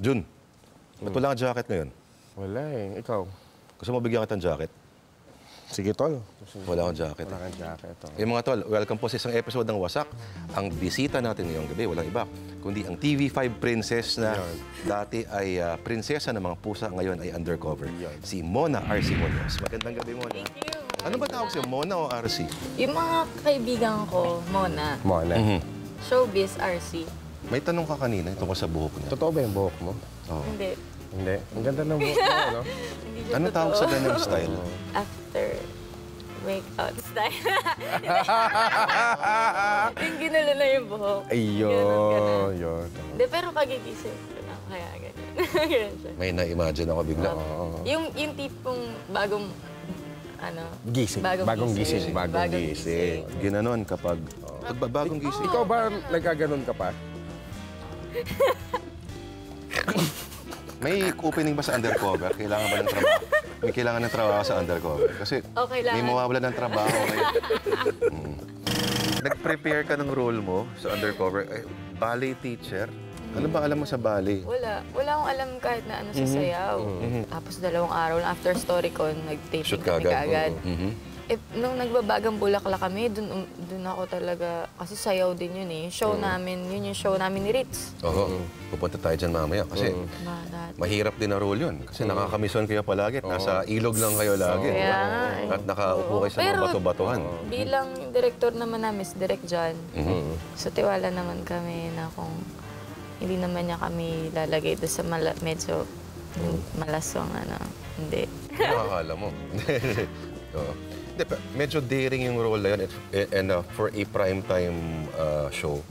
Jun, ba't wala kang jacket ngayon? Wala eh. Ikaw? Gusto mo bigyan kita ng jacket? Sige, tol. Wala akong jacket. Wala kang jacket. Oh. Mga tol, welcome po sa isang episode ng Wasak. Ang bisita natin ngayong gabi, walang iba, kundi ang TV5 princess na dati ay prinsesa ng mga pusa, ngayon ay undercover. Si Mona RC Munoz. Magandang gabi, Mona. Thank you. Ano ba tawag siya, Mona o RC? Yung mga kaibigan ko, Mona. Mona. Showbiz, RC. May tanong ka kanina tungkol sa buhok niya. Totoo ba yung buhok mo? Oo. Hindi. Hindi. Ang ganda ng buhok mo, no? Hindi siya Ano tawag sa totoo. ganyang style? After make-out style. Yung ginulo na yung buhok. Ayun. Yun. Hindi, pero pagigising ko na. Kaya ganyan. Ganyan siya. May na-imagine ako bigla. Yung tipong bagong, ano? Gising. Bagong gising. Bagong gising. Ginanon kapag bagong gising. Ikaw ba nagkaganon ka pa? May opening ba sa undercover? Kailangan ba ng trabaho? May kailangan ng trabaho sa undercover. Kasi may mawawala ng trabaho ngayon. Nag-prepare ka ng role mo sa undercover. Ballet teacher? Ano ba alam mo sa ballet? Wala. Wala akong alam kahit na ano sa sayaw. Tapos 2 araw lang after StoryCon, nag-taping Shoot kami kaagad. Mhm. Nung nagbabagang Bulaklak kami, dun ako talaga, kasi sayaw din yun eh. Show namin, yun yung show namin ni Ritz. Oo. Pupunta tayo dyan mamaya kasi mahirap din na role yun. Kasi nakakamisyon kayo palagi at nasa ilog lang kayo lagi. Kaya nga eh. At nakaupo kayo sa mga bato-batuhan. Bilang director naman namin, si Direk John, so tiwala naman kami na kung hindi naman niya kami lalagay doon sa medyo malasong ano, hindi. Nakakala mo. Oo. Hindi, medyo daring yung role na yun and for a primetime show.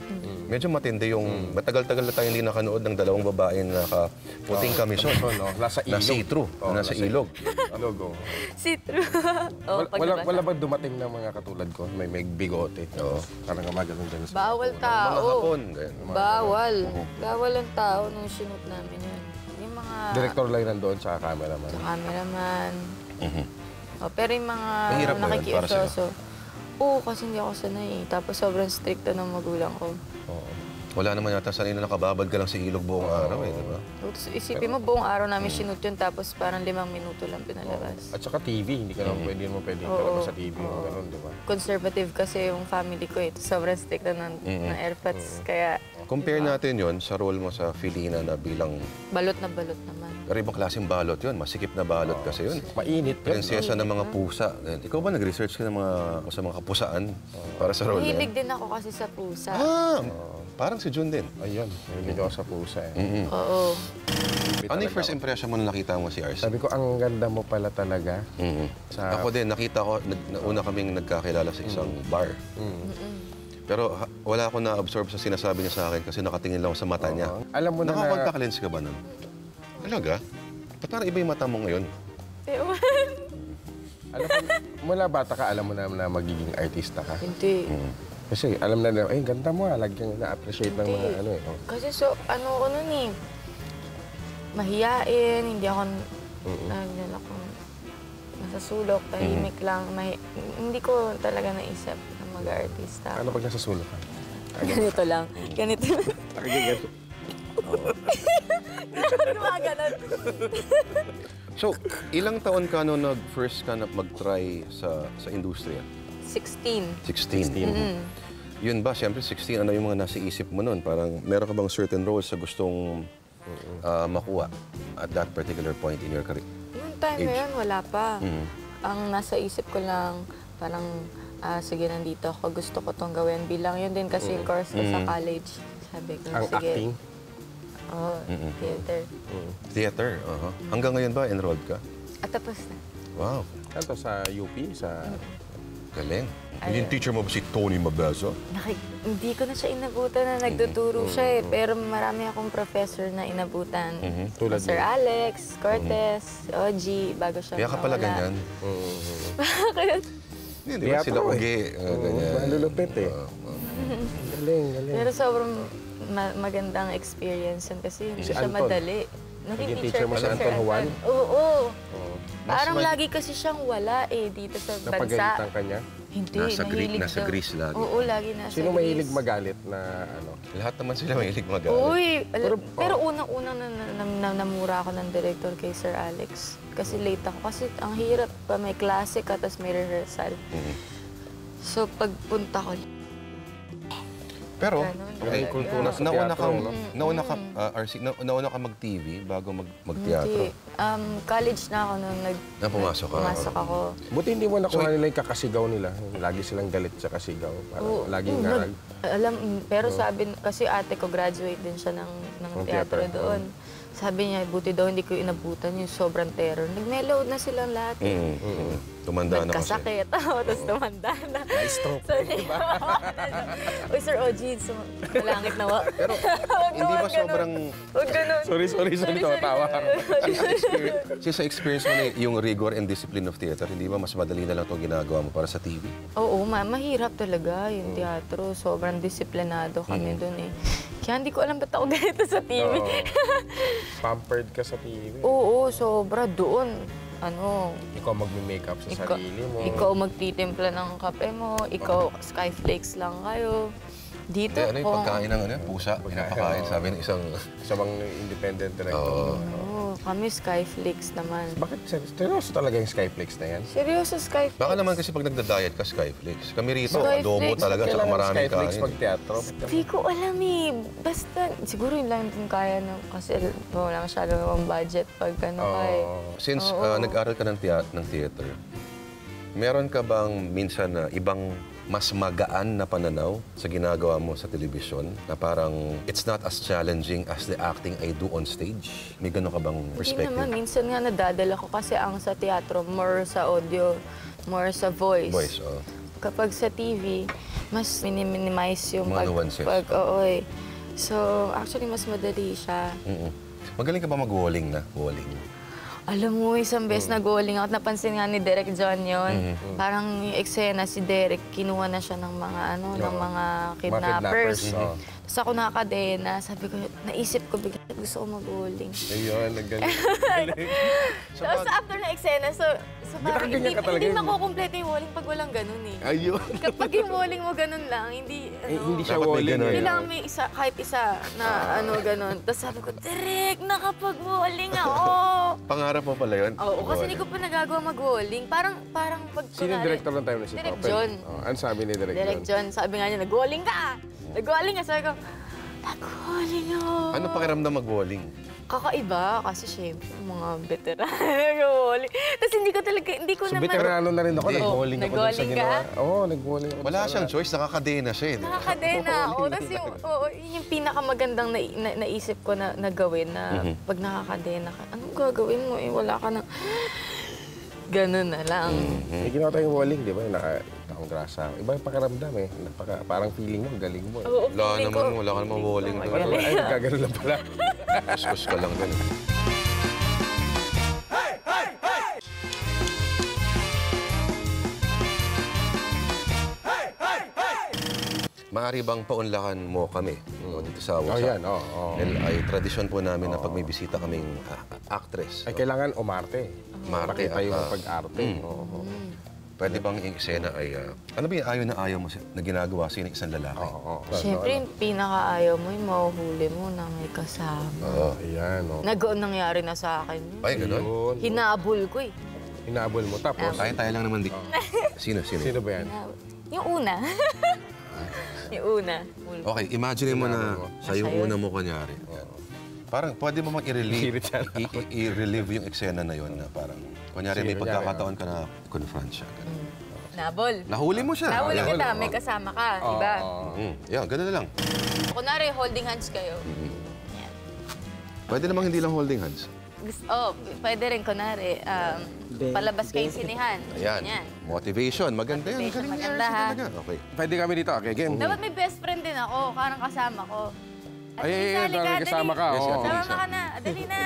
Medyo matindi yung matagal-tagal na tayo hindi nakanood ng 2 babae na nakaputing kamisyon. Nasa ilog. Na see-through. Nasa ilog. Ilog, See-through. Wala ba dumating na mga katulad ko? May bigote. Oo. Parang gumagano'n dyan. Bawal Mga tao. hapon. Ganyan. Bawal. Bawal ang tao nung shoot namin yun. Yung mga Director lang nandoon sa cameraman. cameraman. Pero yung mga Mahirap ba yun para sa'yo? nakikiusoso. Oo, kasi hindi ako sanay. Tapos sobrang stricto ng magulang ko. Wala naman yata sanay na nakababad ka lang sa ilog buong araw eh, di ba? Tapos isipin mo, buong araw namin sinut yun, tapos parang 5 minuto lang pinalabas. At saka TV, hindi ka naman pwede palabas sa TV mo gano'n, di ba? Conservative kasi yung family ko eh. Sobrang strict ng airpods. Kaya Compare natin yon sa role mo sa Filina na bilang balot na balot naman. pero ibang klaseng balot yun. Masikip na balot kasi yun. Mainit yun. Prinsesa ng mga pusa. Ikaw ba nag-research ka sa mga kapusaan para sa role na Mahilig yun? din ako kasi sa pusa. Parang si Jun din. Ayun, hindi ako sa pusa eh. Oo. Ano yung first impression mo nung nakita mo si Arce? Sabi ko, ang ganda mo pala talaga. Ako din, nakita ko, una kaming nagkakilala sa isang bar. Pero wala akong na-absorb sa sinasabi niya sa akin kasi nakatingin lang ako sa mata niya. Alam mo na Naka-contact lens ka ba nun? Talaga? Ba't parang iba yung mata mo ngayon? Ewan. Alam mo, mula bata ka, alam mo na magiging artista ka. Hindi. Kasi alam na, ay, ganda mo ah. Lagyan na-appreciate ng mga ano eh. Kasi ano ko nun eh. Mahiyain, hindi ako nasa sulok, tahimik lang. Hindi ko talaga naisip na mag-artista. Ano pag nasa sulok ka? Ganito lang. Ganito lang. Gumaganon. So, ilang taon ka nung nag-first ka na mag-try sa industriya? 16. 16. Yun ba, siyempre 16, ano yung mga nasa isip mo nun? Parang meron ka bang certain roles sa gustong makuha at that particular point in your career? Yung time na yun, wala pa. Ang nasa isip ko lang, parang, sige, nandito ako, gusto ko itong gawin. Bilang yun din kasi yung course ko sa college. Sabi ko, Ang sige. acting? Oo, theater. Theater, Hanggang ngayon ba, enrolled ka? At tapos na. Wow, Ano to, sa UP? Sa... galing. Yung teacher mo ba si Tony Mabezo? Hindi ko na siya inabutan na nagtuturo siya eh. Pero marami akong professor na inabutan. Tulad Sir Alex, Cortez, Oji, bago siya Kaya ka pala nawala. ganyan. Bakit? Hindi ba sila ugi? Ganyan. Malulupit eh. Galing, galing. Pero sobrang magandang experience yun kasi hindi Si siya Anton. madali. Naging teacher mo si ko Anton Juan? Oo. Oo. Parang lagi kasi siyang wala dito sa bansa. Napagalitan ka niya? Hindi, Nasa mahilig Greece lagi. Oo, lagi nasa Sino Greece. mahilig magalit na ano? Lahat naman sila mahilig magalit. Uy, pero unang-unang namura ako ng director kay Sir Alex. Kasi late ako. Kasi ang hirap pa, may klase ka, tapos may rehearsal. So, pagpunta ko, Pero, Ganun. Yung kultura sa teatro, no? nauna ka mag-TV bago mag-teatro. hindi. College na ako nung Pumasok ka. pumasok ako. Buti hindi mo nakuha nila yung kakasigaw nila. Lagi silang galit sa kasigaw. Parang laging ngarag. Pero sabi, kasi ate ko graduate din siya ng Ng teatro teatro. doon. Sabi niya, buti daw hindi ko inabutan yung sobrang terror. Nag-mellow na silang lahat. Tumanda na kasi. Nagkasakit. Tapos tumanda na. Na-stroke. So, Uy, Sir OG, malangit na wa. Pero hindi ba sobrang... Huwag ganun. Sorry, tawa ako. Sa experience mo na yung rigor and discipline of theater, hindi ba mas madali na lang ito ginagawa mo para sa TV? Oo, mahirap talaga yung teatro. Sobrang disiplinado kami doon eh. Kaya hindi ko alam ba't ako ganito sa TV. Oo. Pampered ka sa TV. Oo, sobra doon. Ikaw magme-makeup sa sarili mo. Ikaw magtitimpla ng kape mo, ikaw skyflakes lang kayo. Dito Ano yung pagkain ng pusa? Pinapakain, sabi ng isang... Isa bang independent director? Oo, kami skyflakes naman. Bakit seryoso talaga yung Skyflix na yan? Seryoso, skyflakes? Baka naman kasi pag nagda-diet ka, Skyflakes. Kami rito, Skyflakes. adobo talaga, tsaka Kailangan maraming Skyflix kain. pag teatro. Hindi ko alam eh. Basta, siguro yun lang din kaya kasi wala masyado ang budget pag ano ka eh. Since nag-aral ka ng theater, meron ka bang minsan na ibang mas magaan na pananaw sa ginagawa mo sa telebisyon na parang it's not as challenging as the acting I do on stage? May gano'n ka bang Hindi perspective? naman, minsan nga nadadala ko kasi ang sa teatro, more sa audio, more sa voice. Voice, oh. Kapag sa TV, mas minimize yung Mga nuances. oo eh. So, actually, mas madali siya. Magaling ka ba mag-walling na? Walling. Alam mo, isang beses nag-walling out, napansin nga ni Direk John yun. Parang yung eksena, si Derek, kinuha na siya ng mga, ng mga kidnappers. kidnappers, Tapos ako nakakadena, sabi ko, naisip ko bigla, gusto ko mag-walling. Ayun, nagaling. Tapos after na eksena, so parang Ganyan ka talaga hindi yun. makukumpleto yung walling pag walang ganun eh. Ayun. Kapag yung walling mo ganun lang, hindi, Hindi siya Dapat may walling. ganun. kailangan may isa, kahit isa na ganun. Tapos sabi ko, Direk, nakapag-walling ako. Pangarap mo pala yun? Oo, kasi hindi ko pa nagagawa mag-walling. Parang pag Sino yung director ng time na si Direk Popel? John. Ano sabi ni Direk Direk John? John, sabi nga niya, nag-walling ka! Nag-walling ka! Sabi ko, nag-walling ako. Ano pakiramdam mag-walling? Kakaiba, kasi syempre, mga veteran nag-walling. Tapos hindi ko So, naman... veterano na rin ako. Hindi. Nag-walling ako dun sa Nag-walling ka? ginawa. Oo, nag-walling ako. Wala siyang choice, nakakadena siya eh. Nakakadena ako. Tapos yun yung pinakamagandang naisip ko na gawin na pag nakakadena ka, anong gagawin mo eh? Wala ka na... Ganun na lang. May ginawa tayong walling, di ba? Nakakang grasa. Iba yung pakiramdam eh. Parang feeling mo, galing mo. Oo, Wala feeling naman, ko- wala ka naman walling doon. Magaling. Ay, gagano lang pala. Kuskus ka lang doon. Maaari bang paunlakan mo kami dito sa Oh, WhatsApp? yan. Oo. Dahil ay tradisyon po namin na pag may bisita kaming actress. Ay, kailangan umarte. Umarte Pakita yung at, pag-arte. Oo. Pwede bang yung eksena ay... ano ba yung ayaw na ayaw mo na ginagawa sa isang lalaki? Oo. Siyempre, yung pinakaayaw mo, yung mahuhuli mo na may kasama. Oo. Ayan, oo. Nag-on nangyari na sa akin yun. Ay, ganun? Yun. Hinabol ko eh. Hinabol mo. Tapos, Tayo lang naman di. Sino? sino ba yan? Yung una. yung una. Okay, imagine mo na siya yung Siya yun. una mo kunyari. Yan. Parang pwede mo mang i-relieve, Hirit siya. i-relieve yung eksena na yun na parang, kunyari may Sige, pagkakataon ka na confront siya. ganun. Nabol. Nahuli mo siya. Nahuli Ayan. kita, may kasama ka, di ba? Yeah, ganun na lang. Kunwari, holding hands kayo. Yan. Pwede namang hindi lang holding hands. Pwede rin, kunwari, palabas kayong sinihan. Ayan. Yan. Motivation. Maganda yan. Motivation, Galing maganda, yan. ha? Talaga. Okay. Pwede kami dito. Okay, game. Dapat may best friend din ako, parang kasama ko. Ay, dahil kasama ka. Yes, Oo. yes. Sama ka na, dali na.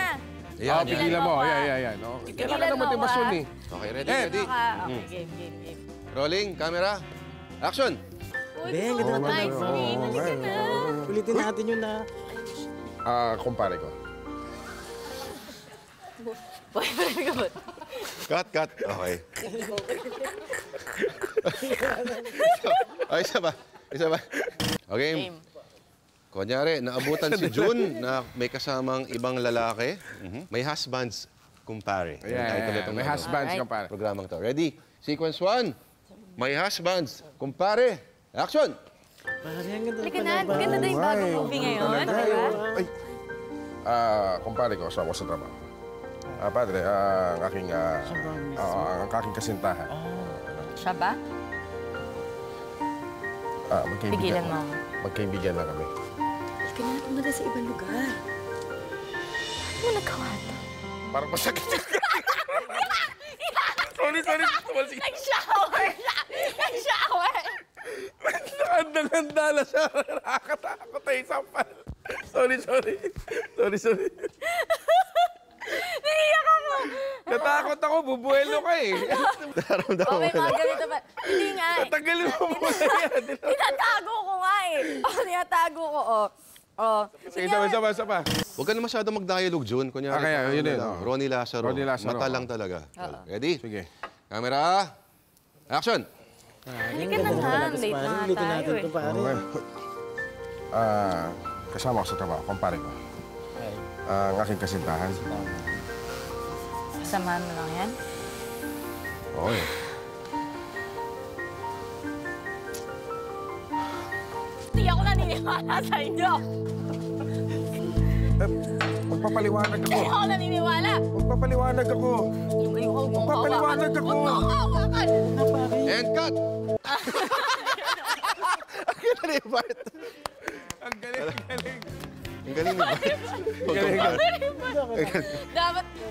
Ayan, Ah, pigilan mo. Yan. Oh. Kailangan na motivasyon eh. Okay, ready, Eh, ready? Ano ka? Okay, game. Rolling, camera, action! Uy, Ben, gusto ganda ko naman. tayo. Sige, halika na. Ulitin natin yun na. Kumpare ko. Boyfriend ko ba? Cut. Okay. Ay, isa ba? Okay. Game. Kunyari, naabutan si June na may kasamang ibang lalaki. May husbands, kumpare. Yeah, may husbands Alright. ka pare. Programang to. Ready? Sequence 1. May husbands, kumpare. Action! Halika na, ganda na yung bagong movie ngayon, di ba? Ay. Kumpare ko, asawa sa trabaho. Padre, ang aking kasintahan. Siya ba? Pigilan mo ako. Magkaibigan na kami. Kailangan mo na sa ibang lugar. Ano mo nagawa to? Parang masakit yung Sorry. Nag-shower siya! Nag-shower! Nakandang-handa na siya. Nakakatakot ay sampal. Sorry. Naiyak ako! Natakot ako, bubuelo ka eh. Naramdaman Okay, mo mga na. ganito ba? Hindi nga eh. Tagalin mo muna yan. Tinatago ko nga eh. Tinatago ko, Sige, sama. Huwag ka na masyado mag-dialogue, June. Kunyari, Kaya, yun yun. Ronnie Lazaro. Ronnie Lazaro. Mata lang talaga. Ready? Sige. Camera. Action! Halika na nga. Late na nga tayo eh. Okay. Kasama ko sa trabaho, kumpare ko. Ang aking kasintahan. Samahan mo lang yan. Okay. Hindi ako naniniwala sa inyo. Magpapaliwanag ako. Hindi ako naniniwala. Magpapaliwanag ako. Magpapaliwanag ako. Huwag mo ako hawakan. And cut! Ang galing ni Bart. Ang galing. Ang galing ni Bart.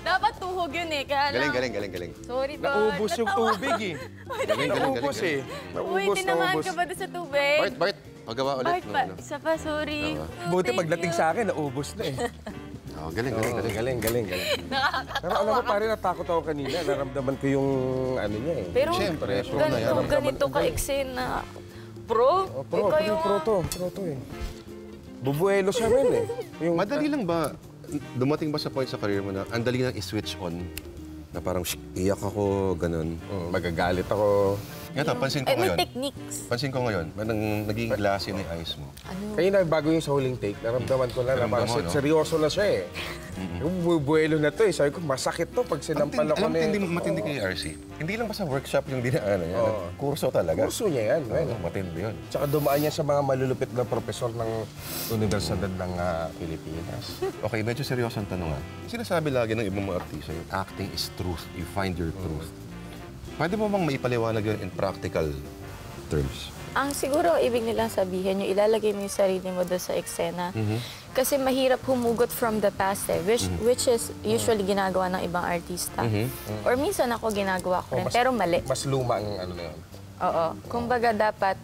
Dapat tuhog yun eh. Kaya lang. Galing. Sorry, Bart. Naubos yung Natawa. tubig eh. Galing. Naubos eh. Uy, tinamaan ka ba doon sa tubig? Bart, pagawa ulit. Bart, isa pa, sorry. Buti Thank pagdating you. sa akin, naubos na eh. Oh, galing. Galing. Pero alam mo, pare, natakot ako kanina. Naramdaman ko yung ano niya eh. Pero Siyempre, pro na yan. ganito ka-eksena. Bro, Pro to eh. Bubuelo siya rin eh. Yung, Madali lang ba, dumating ba sa point sa career mo na ang dali lang i-switch on? Na parang, iyak ako, ganun. magagalit ako. Ito, pansin ko Ay, may ngayon. techniques. Pansin ko ngayon, naging glassy na yung eyes mo. Kanina, bago yung sa huling take, naramdaman ko na Naramdaman parang mo, no? seryoso na siya eh. Yung bubuelo na to eh. Sabi ko, masakit to pag sinampal ako Alam mo, na matindi kay RC. Hindi lang ba sa workshop yung dinaanan niya? Kurso talaga. Kurso niya yan. Oo, matindi yun. Tsaka dumaan niya sa mga malulupit na profesor ng Universidad ng Pilipinas. Okay, medyo seryoso ang tanong. Sinasabi lagi ng ibang mga artista, yung acting is truth. You find your truth. Pwede mo bang maipaliwanag yun in practical terms? Ang siguro ibig nilang sabihin, yung ilalagay mo yung sarili mo doon sa eksena. Kasi mahirap humugot from the past eh, which is usually ginagawa ng ibang artista. Or minsan ako ginagawa ko rin, pero mali. Mas luma ang ano na yun. Oo. Kumbaga dapat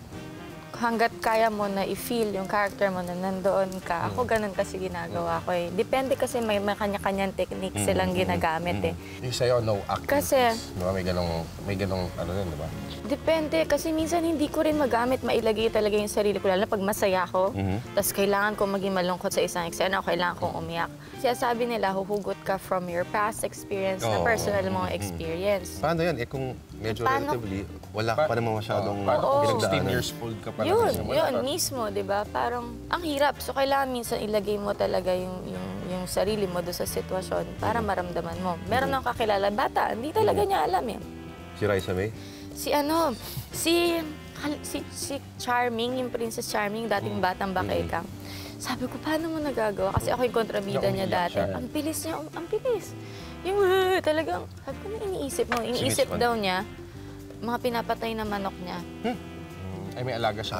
hanggat kaya mo na i-feel yung character mo na nandoon ka. Ako ganun kasi ginagawa ko eh. Depende kasi may kanya-kanyang technique silang ginagamit eh. Yung sa'yo, no acting. Kasi- Diba? May ganong ano rin, diba? Depende kasi minsan hindi ko rin magamit, mailagay talaga yung sarili ko. Lalo na pag masaya ako, tapos kailangan kong maging malungkot sa isang eksena o kailangan kong umiyak. Siya sabi nila, huhugot ka from your past experience na Oo. personal mong experience. Paano yan? Kung medyo Paano- relatively, wala ka pa naman masyadong Paano kung 16 pinagdaanan. years old ka pa lang? Yun, Wala yun pa. mismo, di ba? Parang ang hirap. So, kailangan minsan ilagay mo talaga yung sarili mo doon sa sitwasyon para maramdaman mo. Meron akong kakilala, bata, hindi talaga niya alam eh. Si Raisa May? Si Charming, yung Princess Charming, dating batang bakekang. Sabi ko, paano mo nagagawa? Kasi ako yung kontrabida niya Naumiyak dati. siya. Ang bilis niya, ang bilis. Yung talagang, sabi ko, ano iniisip mo? Iniisip Sinispan. daw niya, mga pinapatay na manok niya. Ay, may alaga siya.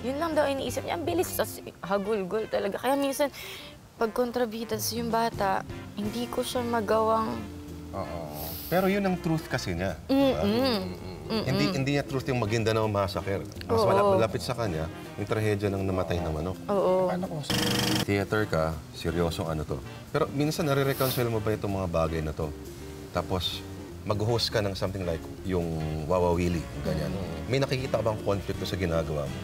Yun lang daw iniisip niya. Ang bilis. Tapos hagulgol talaga. Kaya minsan, pag kontrabida sa yung bata, hindi ko siya magawang... Oo. Pero yun ang truth kasi niya. Hindi niya truth yung Maguindanao Massacre. Mas malapit sa kanya, yung trahedya ng namatay na manok. Oo. Paano kung Theater ka, seryosong ano to. Pero minsan nare-reconcile mo ba itong mga bagay na to? Tapos mag-host ka ng something like yung Wawa Willie, ganyan. May nakikita ka bang conflict sa ginagawa mo?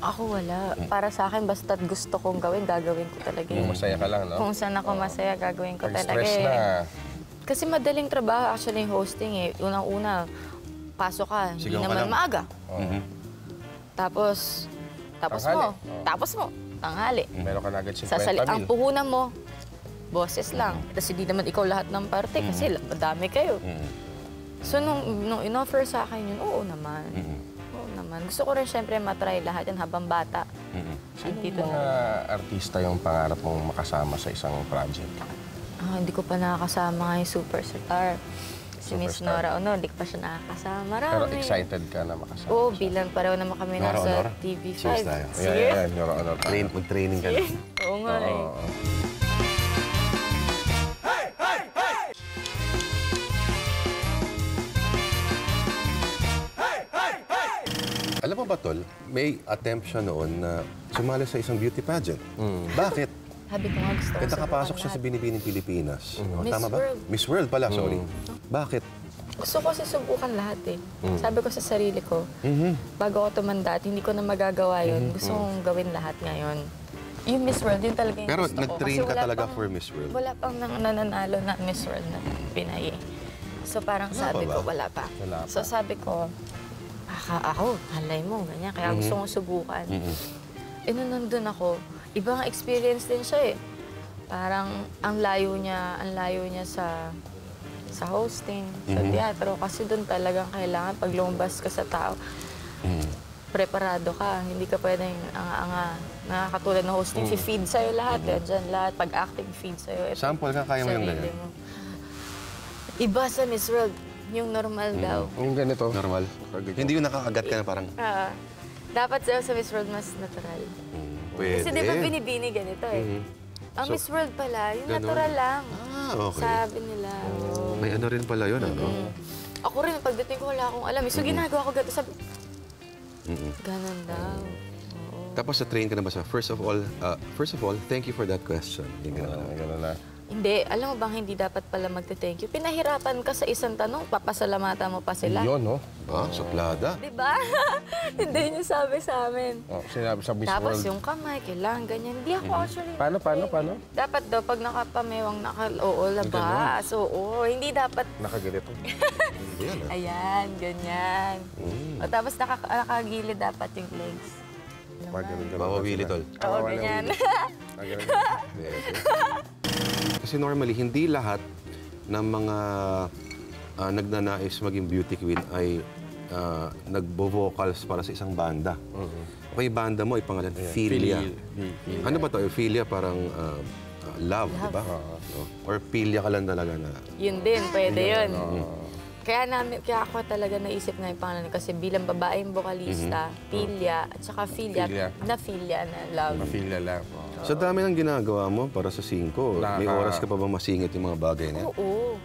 Ako wala. Para sa akin, basta't gusto kong gawin, gagawin ko talaga. Kung masaya ka lang, no? Kung saan ako masaya, gagawin ko Pag talaga. stress na, Kasi madaling trabaho actually yung hosting eh. Unang-una, pasok ka, hindi Sigaw ka naman lang. maaga. Mhm. Tapos Tanghali. mo, tapos mo, tanghali. meron ka na agad 50 Ang mil. puhunan mo, boses lang. Tapos hindi naman ikaw lahat ng parte kasi madami kayo. Mhm. So nung in-offer sa akin yun, oo naman. Mhm. Oo naman. Gusto ko rin syempre matry lahat yan habang bata. Mhm. Sino Dito yung mga artista yung pangarap mong makasama sa isang project? Hindi ko pa nakakasama nga yung superstar. Si Miss Superstar. Nora Honor, hindi ko pa siya nakakasama. Marami. Pero excited ka na makasama? Oo, bilang pareho naman kami Nora nasa Honor? TV5. Cheers tayo. Yan, Your Honor. Mag-training ka na. Oo nga eh. Oo. Alam mo ba, Tol, may attempt siya noon na sumali sa isang beauty pageant. Bakit? Sabi ko nga gusto ko Kaya nakapasok subukan siya sa lahat. Binibining Pilipinas. Oh, Miss tama ba? World. Miss World pala, sorry. Bakit? Gusto ko kasi subukan lahat eh. Sabi ko sa sarili ko, Mhm. bago ako tumanda at hindi ko na magagawa yun, gusto kong gawin lahat ngayon. Yung Miss World, yun talaga yung Pero gusto ko. nag-train Kasi ka wala talaga pang- for Miss World? Wala pang nananalo na Miss World na Pinay eh. So parang Wala sabi pa ko, ba? wala pa. Wala pa. So sabi ko, ako, halay mo, ganyan. Kaya gusto kong subukan. Eh nung nandun ako, ibang experience din siya eh. Parang ang layo niya sa hosting, sa teatro. Kasi doon talagang kailangan pag lumabas ka sa tao, preparado ka. Hindi ka pwedeng anga-anga. Nakakatulad ng hosting, feed sa'yo lahat. Dyan lahat. Pag acting, feed sa'yo. Ito, Sample ka, kaya mo yung sarili ganyan? mo. Iba sa Miss World, yung normal daw. Yung ganito. Normal? Pag- Hindi yung nakakagat ka na parang, Dapat sa Miss World mas natural. pwede. Kasi di ba binibini ganito eh. Ang Miss World pala, yung Ganon. natural lang. Okay. Sabi nila. May ano rin pala yun, ano? Ako rin, pagdating ko wala akong alam. So ginagawa ko ganito, sabi, ganon daw. Oo. Tapos na-train ka na ba sa, first of all, thank you for that question. Yung gano'n. Gano'n na. Hindi, alam mo bang hindi dapat pala magte-thank you? Pinahirapan ka sa isang tanong, papasalamatan mo pa sila. Yun, no? Ah, suplada. Di ba? Hindi niyo sabi sa amin. Oh, sinabi sa Miss Tapos World. yung kamay, kailangan ganyan. Hindi ako actually. Paano? Dapat daw, pag nakapamewang, oo, labas. Oo, hindi dapat. Nakaganito. Yan, ah. Ayan, ganyan. O, tapos nakagilid dapat yung legs. Magaling ka. Mawawili, Tol. Oo, ganyan. Kasi normally, hindi lahat ng mga nagnanais maging beauty queen ay nagbo-vocals para sa isang banda. Okay, banda mo, ipangalan, Philia. Ano ba to? Philia parang love, di ba? No? Or Philia ka lang talaga na... Yun din, pwede yun. Kaya ako talaga naisip nga yung pangalan kasi bilang babaeng vokalista, Philia, at saka Philia, Philia. na love. Mafila lang. Sa dami ng ginagawa mo para sa 5, may Nakaka- oras ka pa ba masingit yung mga bagay na yan? Oo.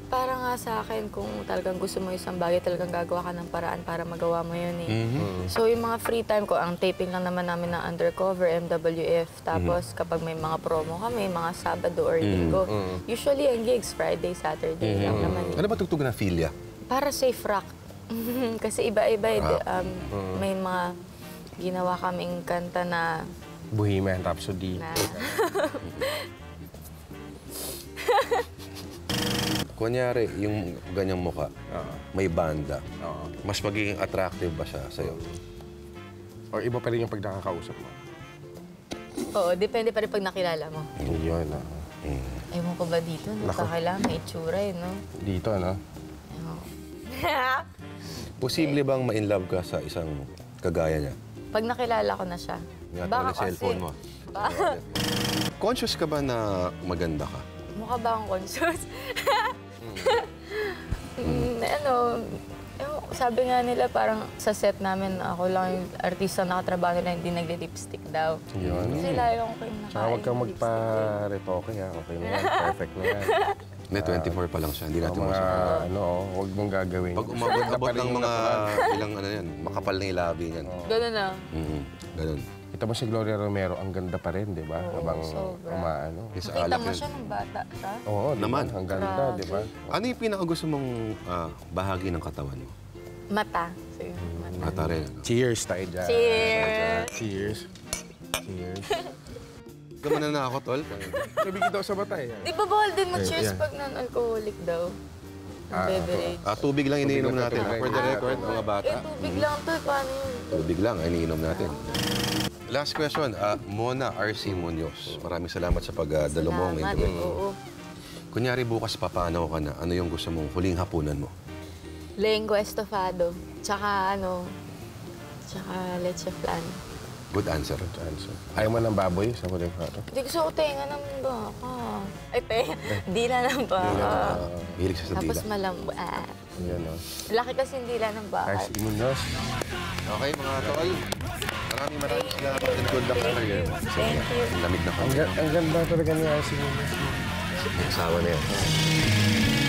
Para nga sa akin, kung talagang gusto mo isang bagay, talagang gagawa ka ng paraan para magawa mo yun eh. So yung mga free time ko, ang taping lang naman namin ng Undercover, MWF, tapos kapag may mga promo kami, mga Sabado or Linggo, usually ang gigs, Friday, Saturday lang naman. Ano ba tugtog na Philia? Para safe rock. Kasi iba-iba, may mga ginawa kaming kanta na Bohemian Rhapsody. Kunyari, yung ganyang muka, may banda. Oo. Mas magiging attractive ba siya sa'yo? Or iba pa rin yung pag nakakausap mo. Oo, depende pa rin pag nakilala mo. Yun, Ewan ko ba dito, no? Kailangan may itsura eh, no? Dito, no? Posible bang ma-inlove ka sa isang kagaya niya? Pag nakilala ko na siya. Ingatan mo Baka yung cellphone mo. Conscious ka ba na maganda ka? Mukha ba akong conscious? Sabi nga nila parang sa set namin, ako lang yung artista na nakatrabaho nila, hindi nagli-lipstick daw. Yun. Kasi layo ko kayong Saka huwag kang magpa-retoke, ha? Okay na yan. Perfect na yan. Hindi, 24 pa lang siya. Hindi natin Mga, masasabi. huwag mong gagawin. Pag umabot ng mga ilang ano yan, makapal na ilabi yan. Gano'n na. Ganun. Kita mo si Gloria Romero, ang ganda pa rin, di ba? Habang sobra. umaano. Yung sa Nakita alak mo yun. siya nung bata siya? Oo, Naman. Ang ganda, di ba? Ano yung pinakagusto mong bahagi ng katawan mo? Mata. Sige, mata. Mata rin. Cheers tayo dyan. Cheers! Cheers. Cheers. Gumana na ako, tol. Nabigyan daw sa mata eh. Di ba bawal din mag-cheers yeah. pag non-alcoholic daw? Ang beverage. Tubig lang iniinom Tubig lang, natin. tubig For the lang. record, mga bata. Tubig lang to. Paano yun? Tubig lang ang iniinom natin. Last question, Mona R.C. Munoz. Maraming salamat sa pagdalo mo ng Salamat. interview. Oo. Kunyari bukas papanaw ka na, ano yung gusto mong huling hapunan mo? Lengua estofado. Tsaka leche flan. Good answer. Ayaw mo ng baboy sa huling plato? Hindi gusto ko tenga ng baka. Ay, dila ng baka. Hilig sa Tapos dila. malambo. Yan o. Laki kasi yung dila ng baka. RC Munoz. Okay, mga tol. Maraming salamat and good luck sa career mo. Thank you. Ang lamig na Ang, kami. ang ganda talaga ni RC Munoz. May asawa na yan.